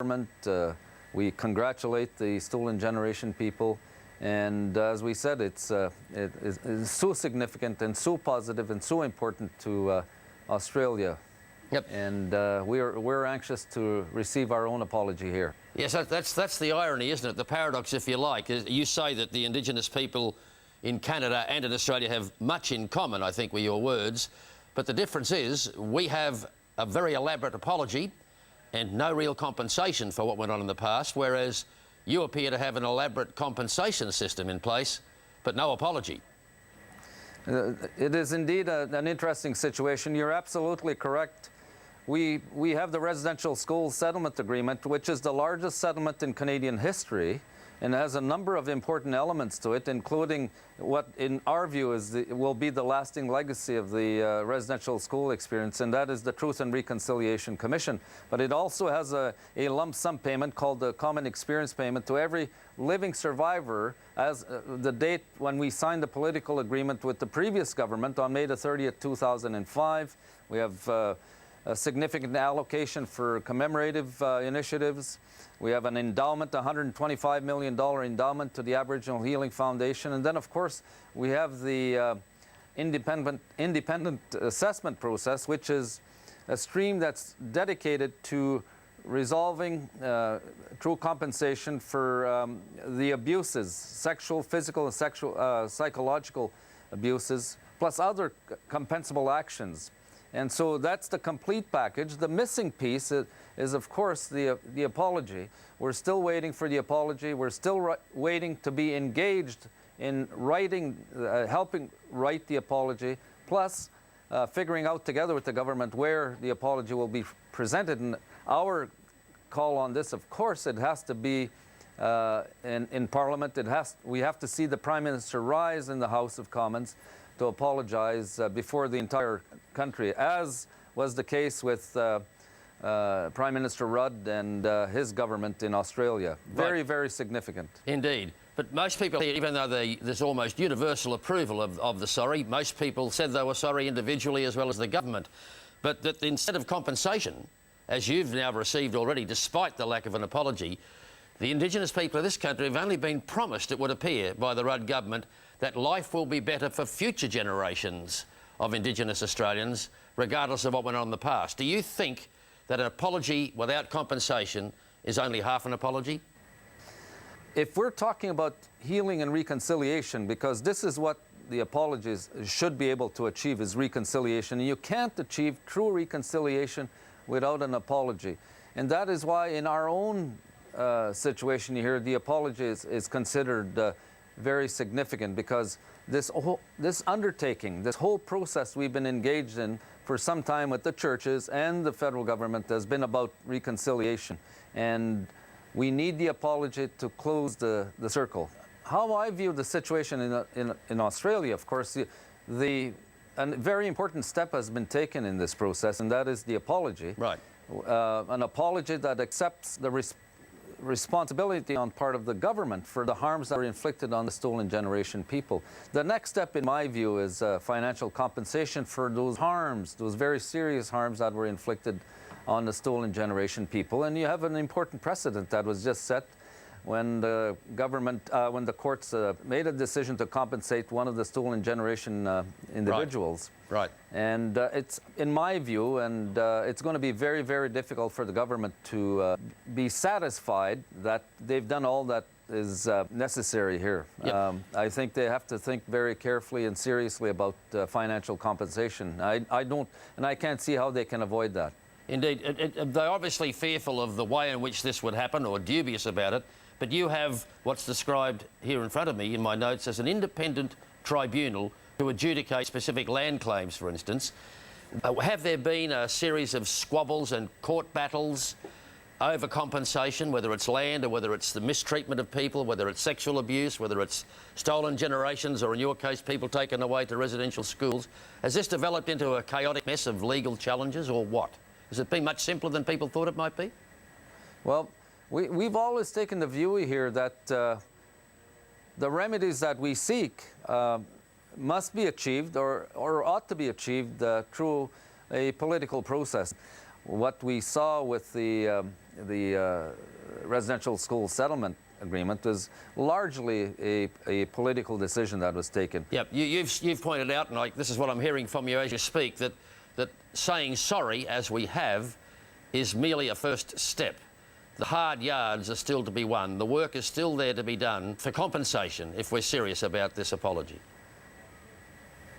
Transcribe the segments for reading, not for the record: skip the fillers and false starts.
government. We congratulate the stolen generation people. And as we said, it is so significant and so positive and so important to Australia. Yep. And we're anxious to receive our own apology here. Yes, that's the irony, isn't it? The paradox, if you like. You say that the Indigenous people in Canada and in Australia have much in common, I think were your words. But the difference is we have a very elaborate apology and no real compensation for what went on in the past, whereas you appear to have an elaborate compensation system in place, but no apology. It is indeed an interesting situation. You're absolutely correct. We have the Residential School Settlement Agreement, which is the largest settlement in Canadian history, and has a number of important elements to it, including what, in our view, will be the lasting legacy of the residential school experience, and that is the Truth and Reconciliation Commission. But it also has a lump sum payment called the Common Experience Payment to every living survivor as the date when we signed the political agreement with the previous government on May the 30th, 2005. We have a significant allocation for commemorative initiatives. We have an endowment, $125 million endowment to the Aboriginal Healing Foundation. And then, of course, we have the independent assessment process, which is a stream that's dedicated to resolving true compensation for the abuses, sexual, physical, and psychological abuses, plus other compensable actions. And so that's the complete package. The missing piece is of course, the apology. We're still waiting for the apology. We're still waiting to be engaged in writing, helping write the apology, plus figuring out together with the government where the apology will be presented. And our call on this, of course, it has to be in Parliament. We have to see the Prime Minister rise in the House of Commons to apologize before the entire country, as was the case with Prime Minister Rudd and his government in Australia. Very, very significant. Indeed. But most people, even though there's almost universal approval of the sorry, most people said they were sorry individually as well as the government. But that instead of compensation, as you've now received already, despite the lack of an apology, the Indigenous people of this country have only been promised, it would appear, by the Rudd government, that life will be better for future generations of Indigenous Australians, regardless of what went on in the past. Do you think that an apology without compensation is only half an apology? If we're talking about healing and reconciliation, because this is what the apologies should be able to achieve, is reconciliation. And you can't achieve true reconciliation without an apology. And that is why in our own situation here, the apology is considered very significant, because this undertaking, this whole process we've been engaged in for some time with the churches and the federal government has been about reconciliation. And we need the apology to close the circle. How I view the situation in Australia, of course, a very important step has been taken in this process, and that is the apology. Right. An apology that accepts the responsibility on part of the government for the harms that were inflicted on the stolen generation people. The next step, in my view, is financial compensation for those harms, those very serious harms that were inflicted on the stolen generation people. And you have an important precedent that was just set when the government, when the courts made a decision to compensate one of the stolen generation individuals. Right. And it's, in my view, and it's going to be very, very difficult for the government to be satisfied that they've done all that is necessary here. Yep. I think they have to think very carefully and seriously about financial compensation. I don't, and I can't see how they can avoid that. Indeed. They're obviously fearful of the way in which this would happen, or dubious about it, but you have what's described here in front of me in my notes as an independent tribunal to adjudicate specific land claims, for instance. Have there been a series of squabbles and court battles over compensation, whether it's land or whether it's the mistreatment of people, whether it's sexual abuse, whether it's stolen generations, or in your case, people taken away to residential schools? Has this developed into a chaotic mess of legal challenges, or what? Has it been much simpler than people thought it might be? Well, we've always taken the view here that the remedies that we seek must be achieved or ought to be achieved through a political process. What we saw with the residential school settlement agreement was largely a political decision that was taken. Yep, you've pointed out, and this is what I'm hearing from you as you speak, that saying sorry, as we have, is merely a first step. The hard yards are still to be won. The work is still there to be done for compensation if we're serious about this apology.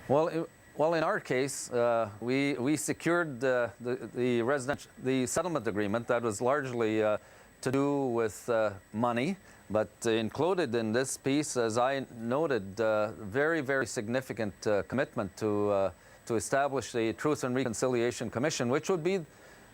Well, in our case, we secured the settlement agreement that was largely to do with money, but included in this piece, as I noted, very, very significant commitment to establish the Truth and Reconciliation Commission, which would be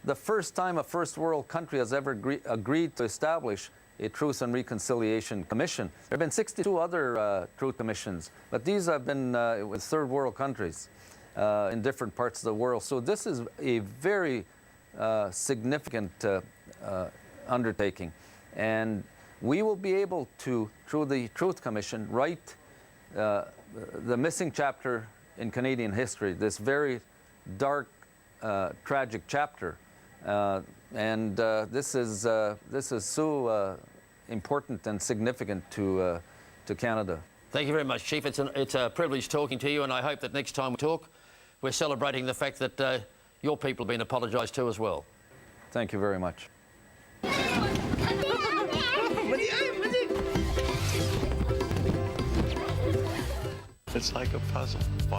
the first time a first world country has ever agreed to establish a Truth and Reconciliation Commission. There have been 62 other truth commissions, but these have been with third world countries in different parts of the world. So this is a very significant undertaking. And we will be able to, through the Truth Commission, write the missing chapter in Canadian history, this very dark, tragic chapter. This is so important and significant to Canada. Thank you very much, Chief. It's a privilege talking to you, and I hope that next time we talk, we're celebrating the fact that your people have been apologised to as well. Thank you very much. It's like a puzzle. Why?